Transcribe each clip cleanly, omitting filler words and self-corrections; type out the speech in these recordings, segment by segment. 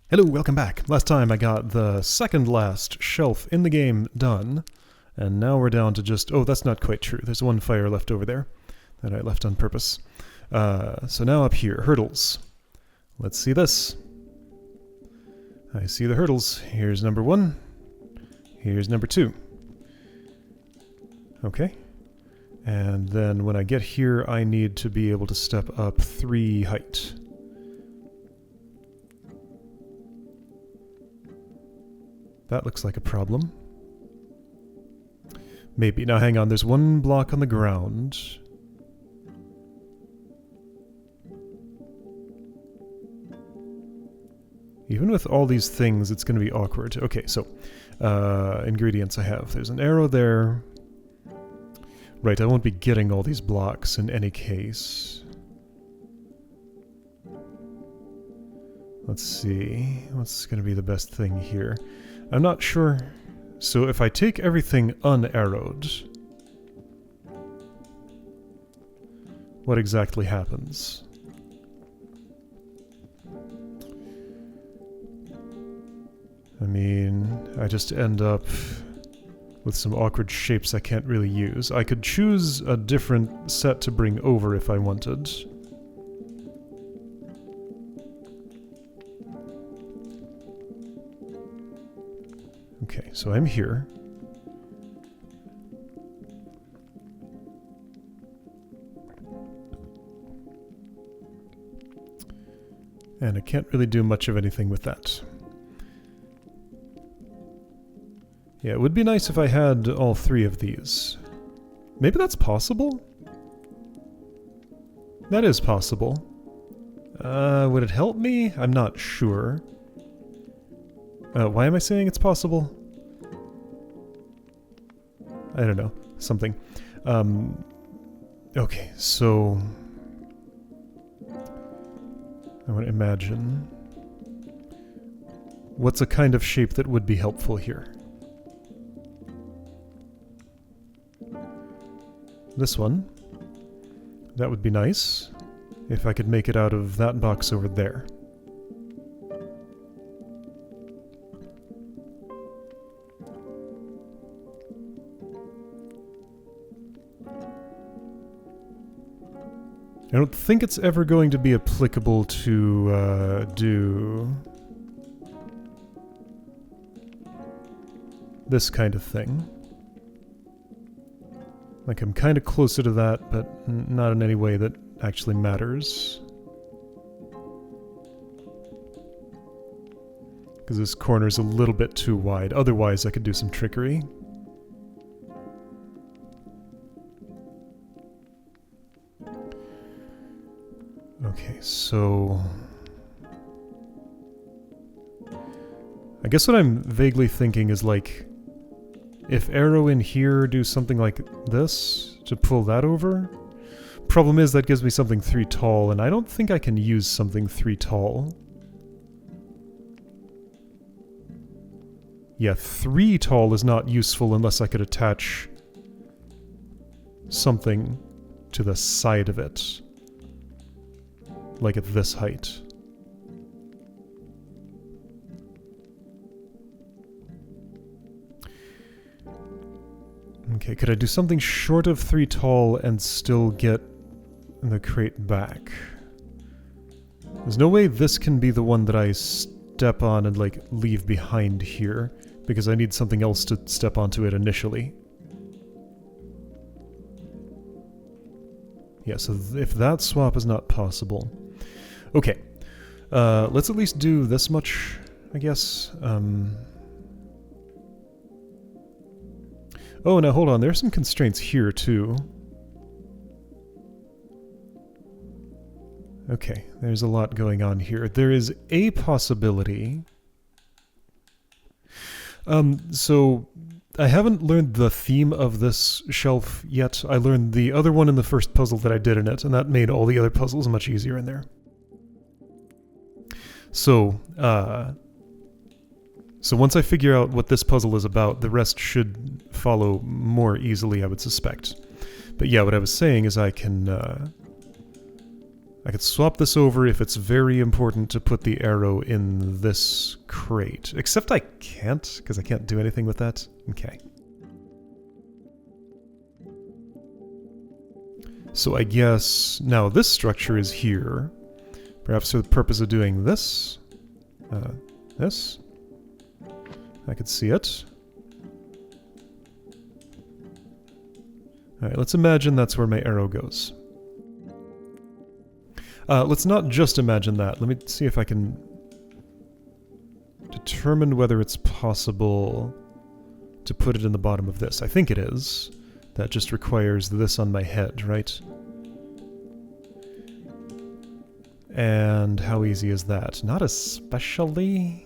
Hello, welcome back. Last time I got the second last shelf in the game done, and now we're down to just... Oh, that's not quite true. There's one fire left over there that I left on purpose. So now up here, hurdles. Let's see this. I see the hurdles. Here's number 1. Here's number 2. Okay. And then when I get here, I need to be able to step up 3 height. That looks like a problem. Maybe. Now hang on, there's one block on the ground. Even with all these things, it's going to be awkward. Okay, so, ingredients I have. There's an arrow there. Right, I won't be getting all these blocks in any case. Let's see, what's going to be the best thing here? I'm not sure. So if I take everything unarrowed, what exactly happens? I mean, I just end up with some awkward shapes I can't really use. I could choose a different set to bring over if I wanted. Okay, so I'm here. And I can't really do much of anything with that. Yeah, it would be nice if I had all 3 of these. Maybe that's possible? That is possible. Would it help me? I'm not sure. Why am I saying it's possible? I don't know. Something. Okay, so... I want to imagine... What's a kind of shape that would be helpful here? This one. That would be nice. If I could make it out of that box over there. I don't think it's ever going to be applicable to do this kind of thing. Like, I'm kind of closer to that, but not in any way that actually matters. Because this corner's a little bit too wide. Otherwise, I could do some trickery. Okay, so... I guess what I'm vaguely thinking is, like, if arrow in here, do something like this to pull that over. Problem is that gives me something 3 tall, and I don't think I can use something 3 tall. Yeah, 3 tall is not useful unless I could attach something to the side of it. Like at this height. Okay, could I do something short of 3 tall and still get the crate back? There's no way this can be the one that I step on and, like, leave behind here, because I need something else to step onto it initially. Yeah, so if that swap is not possible... Okay, let's at least do this much, I guess. Oh, now hold on, there are some constraints here, too. Okay, there's a lot going on here. There is a possibility... so, I haven't learned the theme of this shelf yet. I learned the other one in the first puzzle that I did in it, and that made all the other puzzles much easier in there. So, so once I figure out what this puzzle is about, the rest should follow more easily, I would suspect. But yeah, what I was saying is I can I could swap this over if it's very important to put the arrow in this crate. Except I can't, because I can't do anything with that. Okay. So I guess now this structure is here. Perhaps for the purpose of doing this. This. I could see it. Alright, let's imagine that's where my arrow goes. Let's not just imagine that. Let me see if I can determine whether it's possible to put it in the bottom of this. I think it is. That just requires this on my head, right? And how easy is that? Not especially.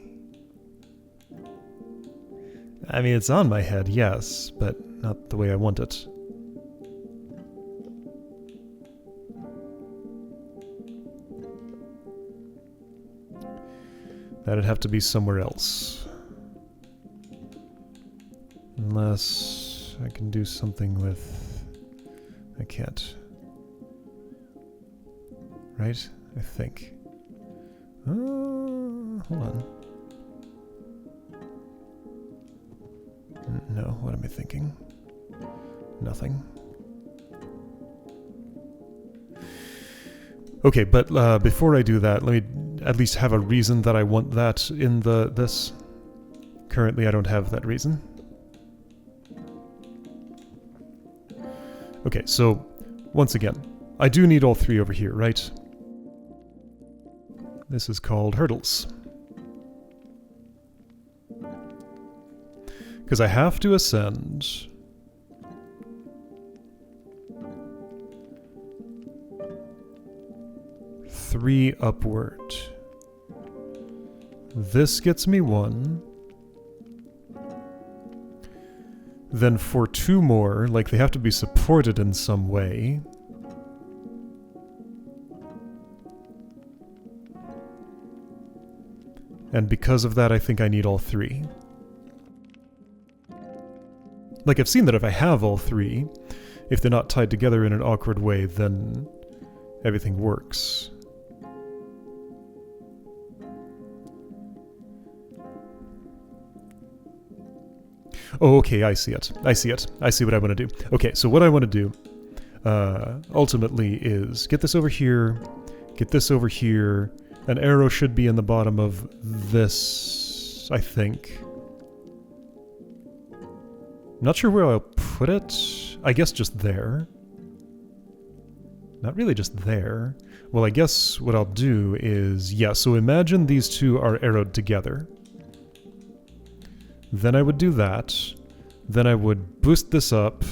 I mean, it's on my head, yes, but not the way I want it. That'd have to be somewhere else. Unless I can do something with... I can't. Right? I think. Hold on. No, what am I thinking? Nothing. Okay, but before I do that, let me at least have a reason that I want that in this. Currently, I don't have that reason. Okay, so, once again, I do need all three over here, right? This is called hurdles. Because I have to ascend... three upward. This gets me one. Then for two more, like they have to be supported in some way. And because of that, I think I need all three. Like, I've seen that if I have all three, if they're not tied together in an awkward way, then everything works. Oh, okay, I see it. I see it. I see what I want to do. Okay, so what I want to do, ultimately, is get this over here, get this over here. An arrow should be in the bottom of this, I think. Not sure where I'll put it. I guess just there. Not really just there. Well, I guess what I'll do is... yeah, so imagine these two are arrowed together. Then I would do that. Then I would boost this up.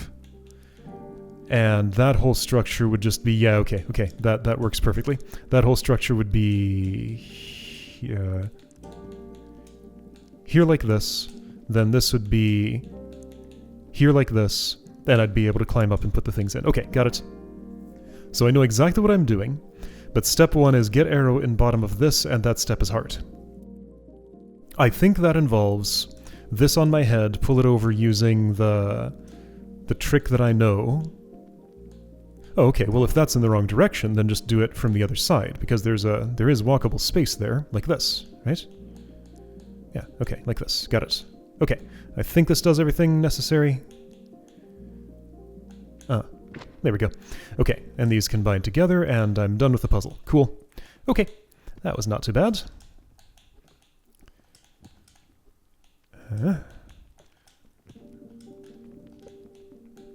And that whole structure would just be... yeah, okay, that works perfectly. That whole structure would be... here like this. Then this would be... here like this. Then I'd be able to climb up and put the things in. Okay, got it. So I know exactly what I'm doing. But step one is get arrow in bottom of this, and that step is hard. I think that involves... this on my head, pull it over using the trick that I know. Oh, okay, well if that's in the wrong direction, then just do it from the other side, because there is walkable space there, like this, right? Yeah, okay, like this, got it. Okay, I think this does everything necessary. There we go. Okay, and these combine together, and I'm done with the puzzle. Cool. Okay, that was not too bad.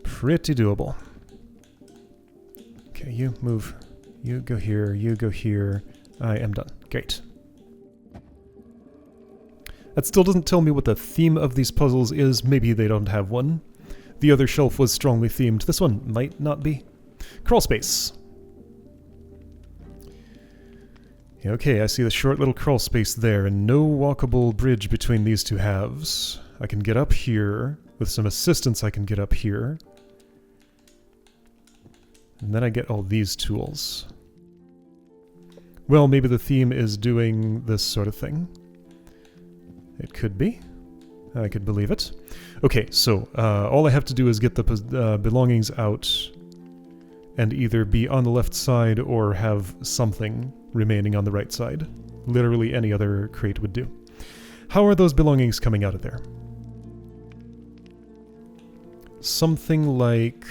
Pretty doable. Okay, you move. You go here, you go here. I am done. Great. That still doesn't tell me what the theme of these puzzles is. Maybe they don't have one. The other shelf was strongly themed. This one might not be. Crawl space. Okay, I see the short little crawl space there, and no walkable bridge between these two halves. I can get up here. With some assistance, I can get up here. And then I get all these tools. Well, maybe the theme is doing this sort of thing. It could be. I could believe it. Okay, so all I have to do is get the belongings out and either be on the left side or have something remaining on the right side. Literally any other crate would do. How are those belongings coming out of there? Something like...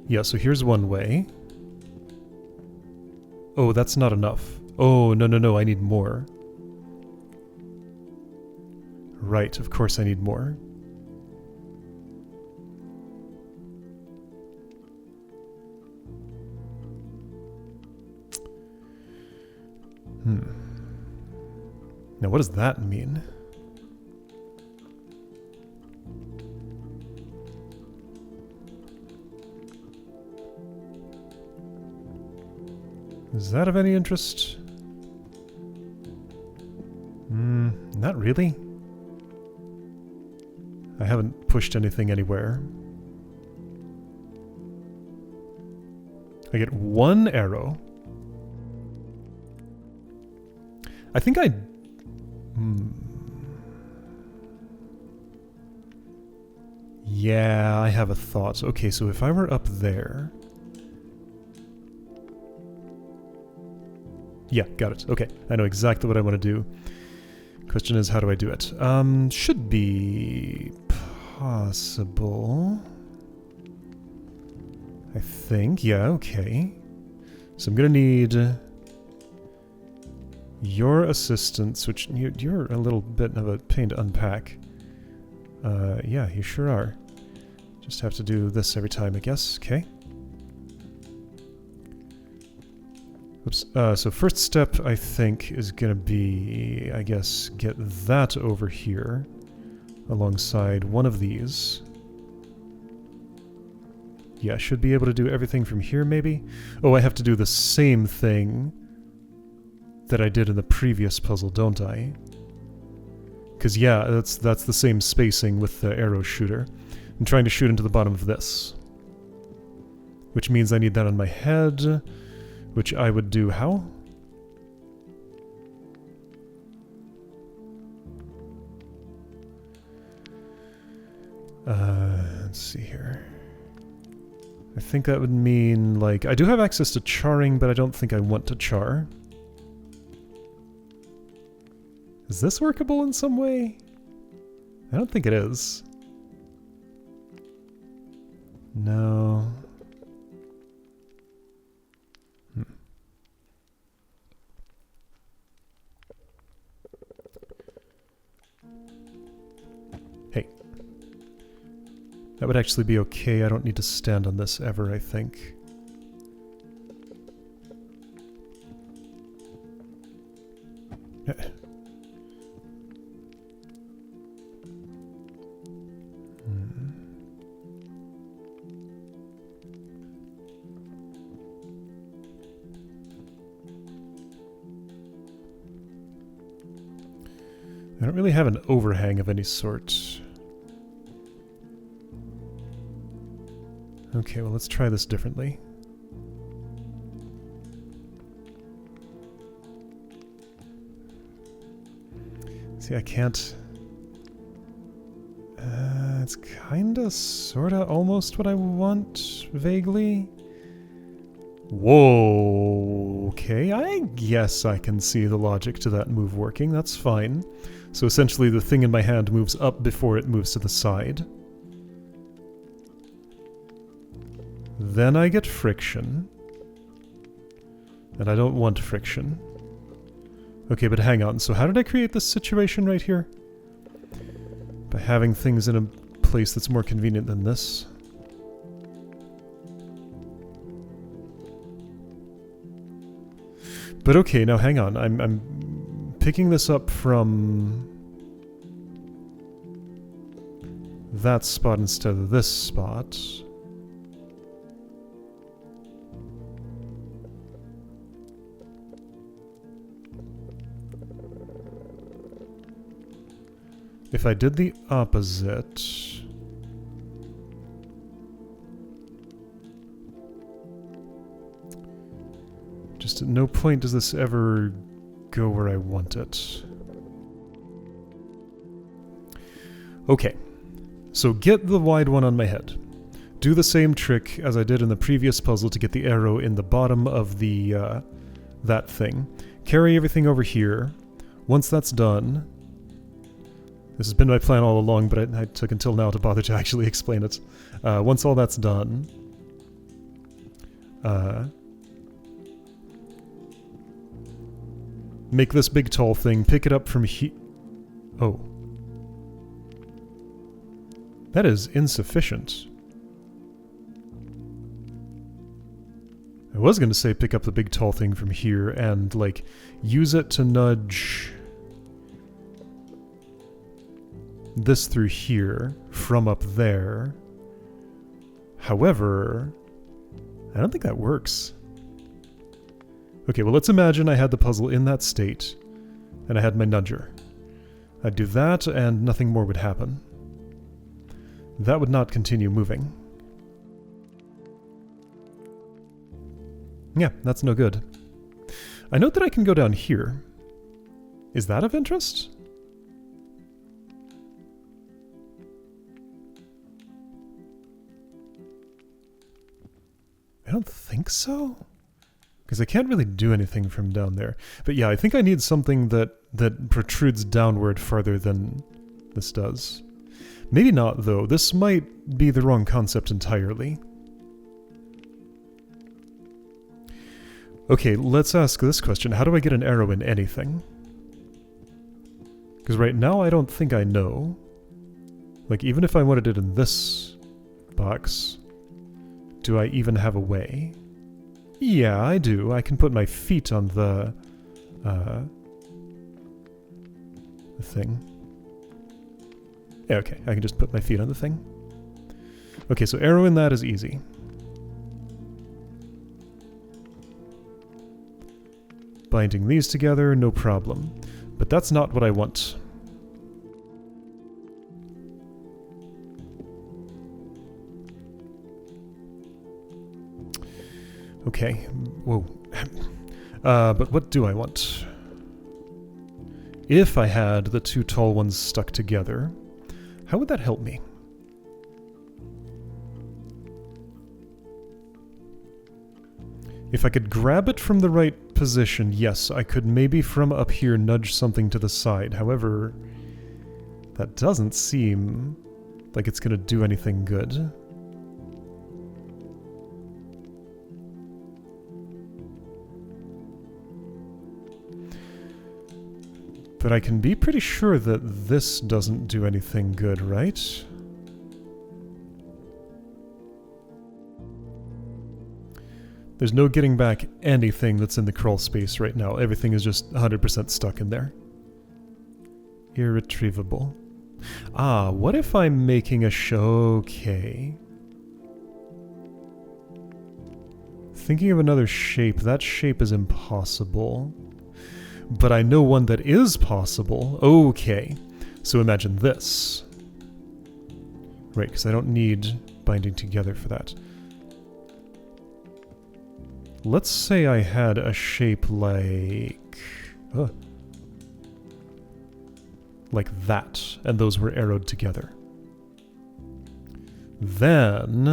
Yeah, so here's one way. Oh, that's not enough. Oh, no, I need more. Right, of course I need more. Now what does that mean? Is that of any interest? Not really. I haven't pushed anything anywhere. I get one arrow. I think I... Yeah, I have a thought. Okay, so if I were up there... Yeah, got it. Okay, I know exactly what I want to do. Question is, how do I do it? Should be possible. I think. Yeah, okay. So I'm gonna need your assistance, which you're a little bit of a pain to unpack. Yeah, you sure are. Just have to do this every time, I guess. Okay. Oops. So first step, I think, is going to be, I guess, get that over here alongside one of these. Yeah, I should be able to do everything from here, maybe? Oh, I have to do the same thing that I did in the previous puzzle, don't I? Because, yeah, that's the same spacing with the arrow shooter. I'm trying to shoot into the bottom of this. Which means I need that on my head... Which I would do how? Let's see here. I think that would mean, like... I do have access to charring, but I don't think I want to char. Is this workable in some way? I don't think it is. No... That would actually be okay. I don't need to stand on this ever, I think. I don't really have an overhang of any sort. Okay, well, let's try this differently. See, I can't... it's kinda, sorta, almost what I want, vaguely. Whoa, okay, I guess I can see the logic to that move working, that's fine. So essentially the thing in my hand moves up before it moves to the side. Then I get friction. And I don't want friction. Okay, but hang on. So how did I create this situation right here? By having things in a place that's more convenient than this. But okay, now hang on. I'm picking this up from that spot instead of this spot. If I did the opposite... Just at no point does this ever go where I want it. Okay, so get the wide one on my head. Do the same trick as I did in the previous puzzle to get the arrow in the bottom of the that thing. Carry everything over here. Once that's done... This has been my plan all along, but I took until now to bother to actually explain it. Once all that's done... make this big tall thing, pick it up from here... Oh. That is insufficient. I was going to say pick up the big tall thing from here and, like, use it to nudge this through here from up there. However, I don't think that works. Okay, well, let's imagine I had the puzzle in that state and I had my nudger. I'd do that and nothing more would happen. That would not continue moving. Yeah, that's no good. I note that I can go down here. Is that of interest? I don't think so. Because I can't really do anything from down there. But yeah, I think I need something that protrudes downward farther than this does. Maybe not, though. This might be the wrong concept entirely. Okay, let's ask this question. How do I get an arrow in anything? Because right now I don't think I know. Like, even if I wanted it in this box, do I even have a way? Yeah, I do. I can put my feet on the thing. Yeah, okay, I can just put my feet on the thing. Okay, so arrow in that is easy. Binding these together, no problem. But that's not what I want. Okay, whoa. But what do I want? If I had the two tall ones stuck together, how would that help me? If I could grab it from the right position, yes, I could maybe from up here nudge something to the side. However, that doesn't seem like it's going to do anything good. But I can be pretty sure that this doesn't do anything good, right? There's no getting back anything that's in the crawl space right now. Everything is just 100% stuck in there. Irretrievable. Ah, what if I'm making a show? Okay. Thinking of another shape. That shape is impossible. But I know one that is possible. Okay. So imagine this. Right, because I don't need binding together for that. Let's say I had a shape like... like that, and those were arrowed together. Then...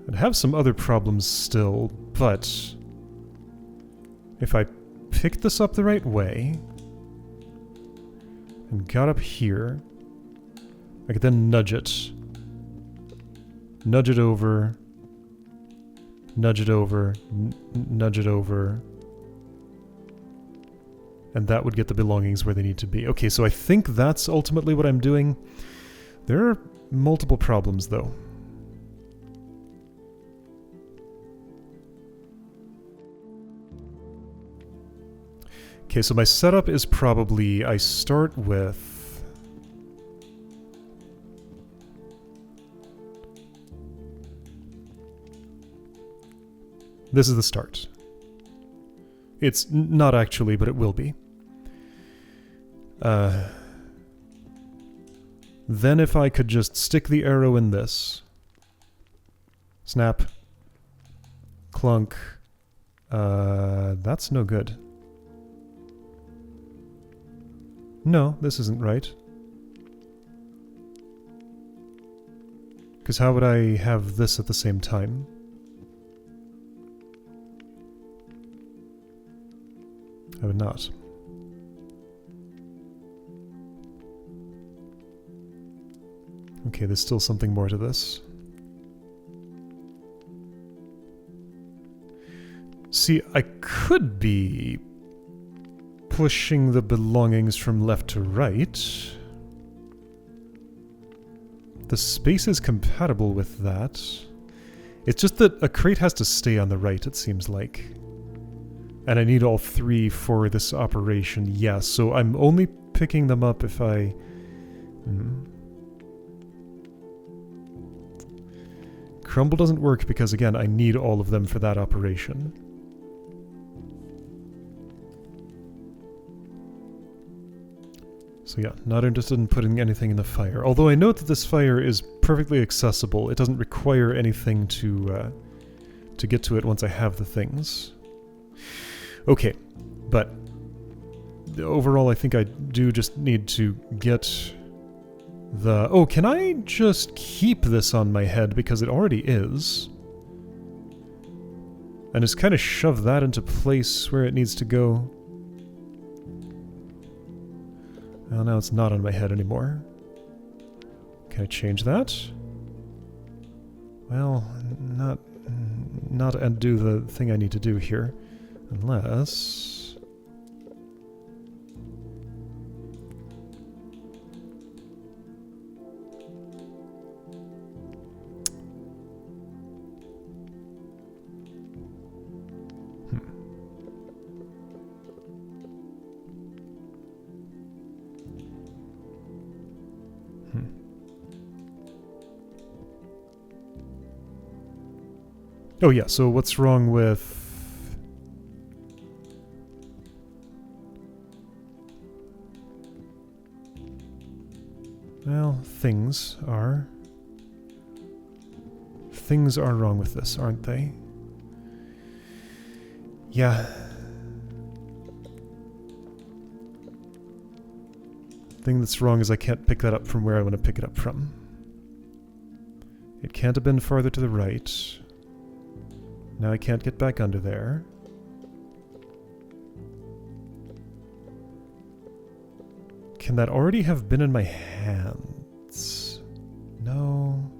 I'd have some other problems still, but... if I picked this up the right way, and got up here, I could then nudge it. Nudge it over... nudge it over, nudge it over, and that would get the belongings where they need to be. Okay, so I think that's ultimately what I'm doing. There are multiple problems, though. Okay, so my setup is probably, I start with... this is the start. It's not actually, but it will be. Then if I could just stick the arrow in this. Snap. Clunk. That's no good. No, this isn't right. Because how would I have this at the same time? I would not. Okay, there's still something more to this. See, I could be pushing the belongings from left to right. The space is compatible with that. It's just that a crate has to stay on the right, it seems like. And I need all three for this operation, yes. So I'm only picking them up if I... Crumble doesn't work because, again, I need all of them for that operation. So yeah, not interested in putting anything in the fire. Although I note that this fire is perfectly accessible. It doesn't require anything to get to it once I have the things. Okay, but overall I think I do just need to get the... Oh, can I just keep this on my head because it already is? And just kind of shove that into place where it needs to go. Well, now it's not on my head anymore. Can I change that? Well, not undo the thing I need to do here. Unless... Oh yeah, so what's wrong with... Well, things are wrong with this, aren't they? Yeah. Thing that's wrong is I can't pick that up from where I want to pick it up from. It can't have been farther to the right. Now I can't get back under there. Can that already have been in my hands? No.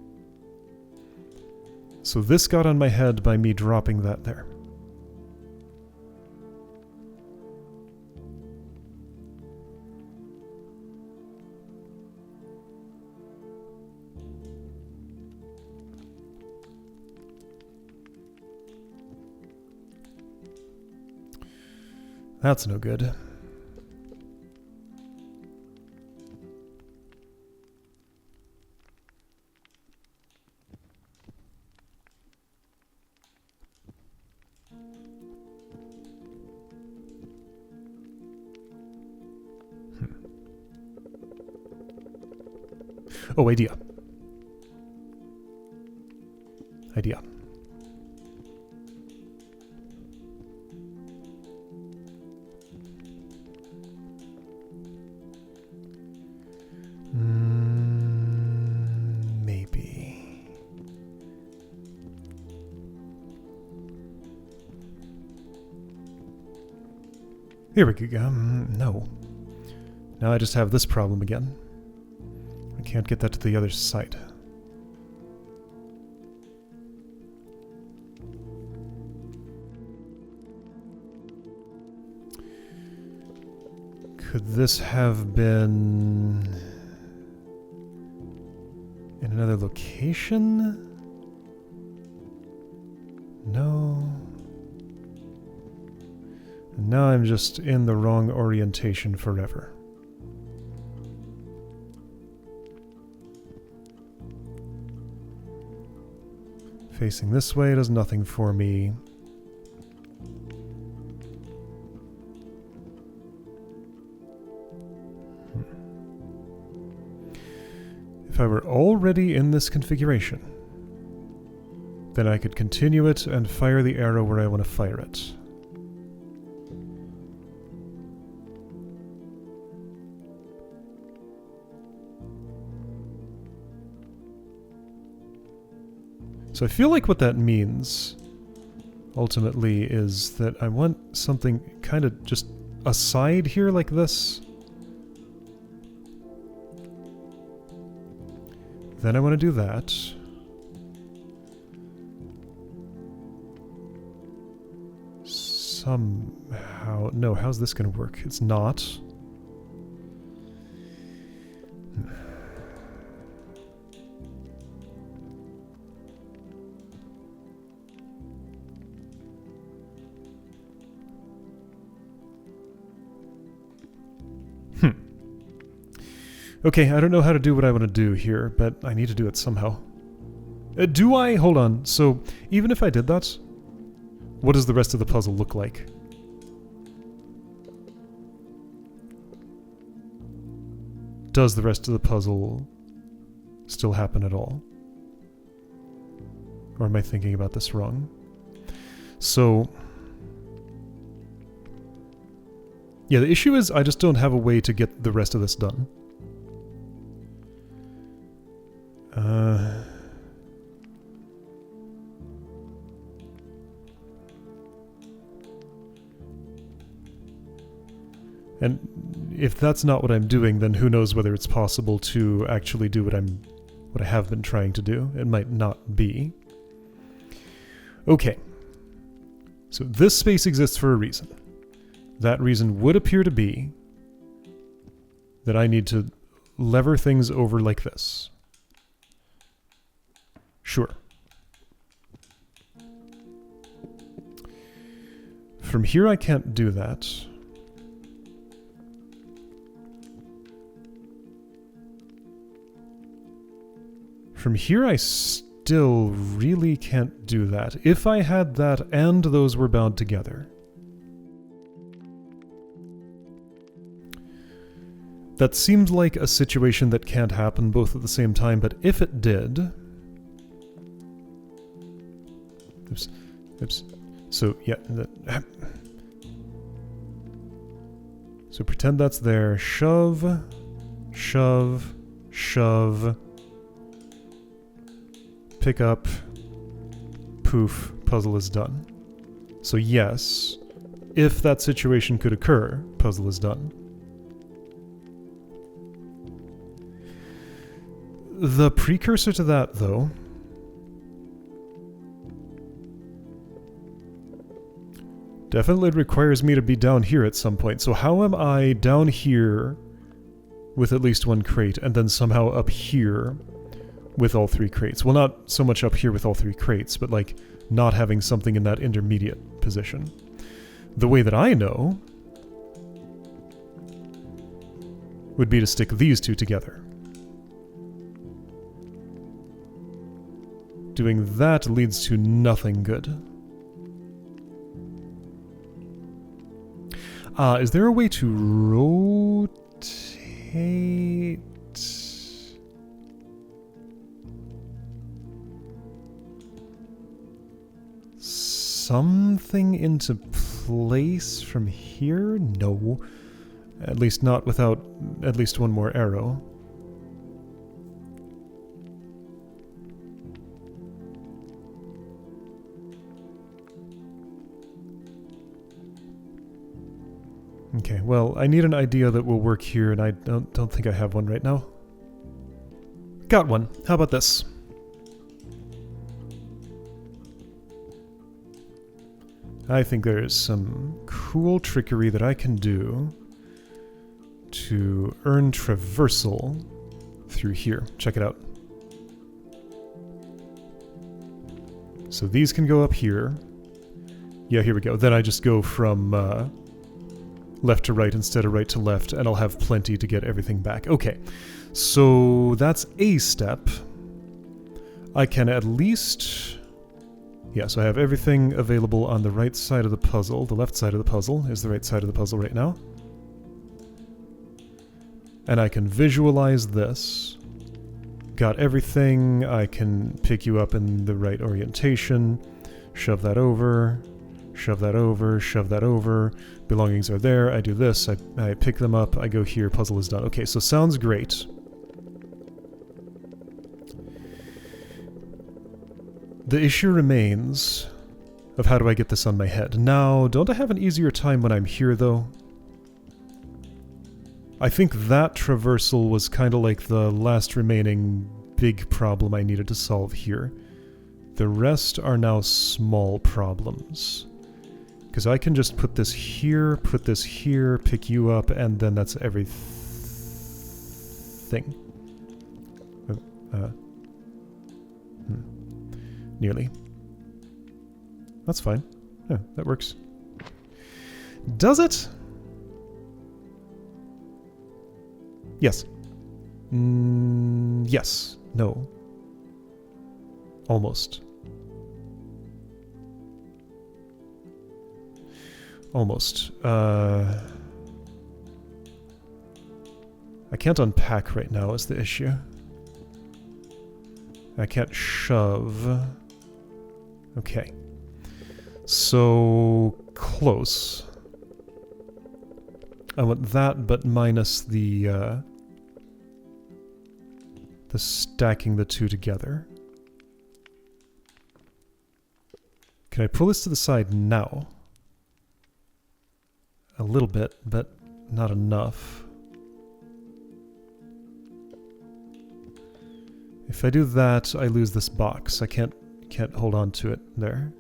So this got on my head by me dropping that there. That's no good. Oh, idea. Idea. Maybe. Here we go. No. Now I just have this problem again. I can't get that to the other side. Could this have been in another location? No. And now I'm just in the wrong orientation forever. Facing this way does nothing for me. If I were already in this configuration, then I could continue it and fire the arrow where I want to fire it. So I feel like what that means, ultimately, is that I want something kind of just aside here like this. Then I want to do that. Somehow... No, how's this going to work? It's not. Okay, I don't know how to do what I want to do here, but I need to do it somehow. Do I? Hold on. So, even if I did that, what does the rest of the puzzle look like? Does the rest of the puzzle still happen at all? Or am I thinking about this wrong? So... yeah, the issue is I just don't have a way to get the rest of this done. And if that's not what I'm doing, then who knows whether it's possible to actually do what I have been trying to do. It might not be. Okay. So this space exists for a reason. That reason would appear to be that I need to lever things over like this. Sure. From here I can't do that. From here I still really can't do that. If I had that and those were bound together. That seemed like a situation that can't happen both at the same time, but if it did... Oops. So, yeah. So pretend that's there. Shove. Shove. Shove. Pick up. Poof. Puzzle is done. So yes, if that situation could occur, puzzle is done. The precursor to that, though, definitely requires me to be down here at some point. So how am I down here with at least one crate, and then somehow up here with all three crates? Well, not so much up here with all three crates, but like not having something in that intermediate position. The way that I know would be to stick these two together. Doing that leads to nothing good. Is there a way to rotate? Something into place from here? No. At least not without at least one more arrow. Okay, well, I need an idea that will work here, and I don't think I have one right now. Got one. How about this? I think there's some cool trickery that I can do to earn traversal through here. Check it out. So these can go up here. Yeah, here we go. Then I just go from left to right instead of right to left, and I'll have plenty to get everything back. Okay, so that's a step. I can at least... yeah, so I have everything available on the right side of the puzzle. The left side of the puzzle is the right side of the puzzle right now. And I can visualize this. Got everything. I can pick you up in the right orientation. Shove that over. Shove that over. Shove that over. Belongings are there. I do this. I pick them up. I go here. Puzzle is done. Okay, so sounds great. The issue remains of how do I get this on my head. Now, don't I have an easier time when I'm here, though? I think that traversal was kind of like the last remaining big problem I needed to solve here. The rest are now small problems. Because I can just put this here, pick you up, and then that's everything. Nearly. That's fine. Yeah, that works. Does it? Yes. Yes. No. Almost. Almost. I can't unpack right now is the issue. I can't shove. Okay. So close. I want that, but minus the stacking the two together. Can I pull this to the side now? A little bit, but not enough. If I do that, I lose this box. I can't hold on to it there.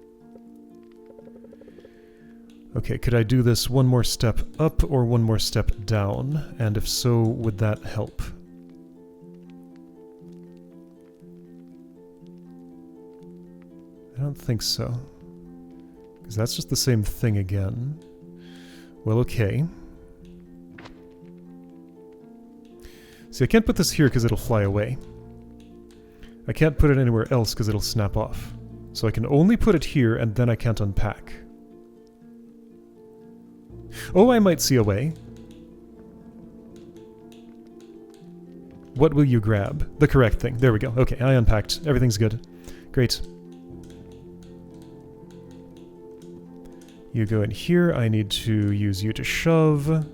Okay, could I do this one more step up or one more step down? And if so, would that help? I don't think so. Because that's just the same thing again. Well, okay. See, I can't put this here because it'll fly away. I can't put it anywhere else because it'll snap off. So I can only put it here, and then I can't unpack. Oh, I might see a way. What will you grab? The correct thing. There we go. Okay, I unpacked. Everything's good. Great. You go in here. I need to use you to shove. And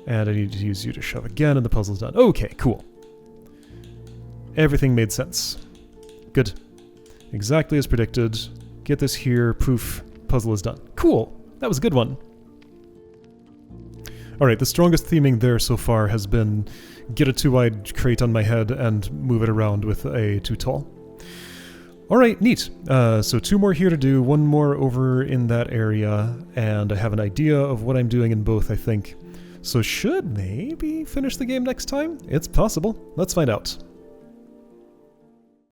I need to use you to shove again, and the puzzle's done. Okay, cool. Everything made sense. Good. Exactly as predicted. Get this here. Poof. Puzzle is done. Cool. That was a good one. Alright, the strongest theming there so far has been get a too wide crate on my head and move it around with a too tall. Alright, neat. So 2 more here to do, 1 more over in that area, and I have an idea of what I'm doing in both, I think. So should maybe finish the game next time? It's possible. Let's find out.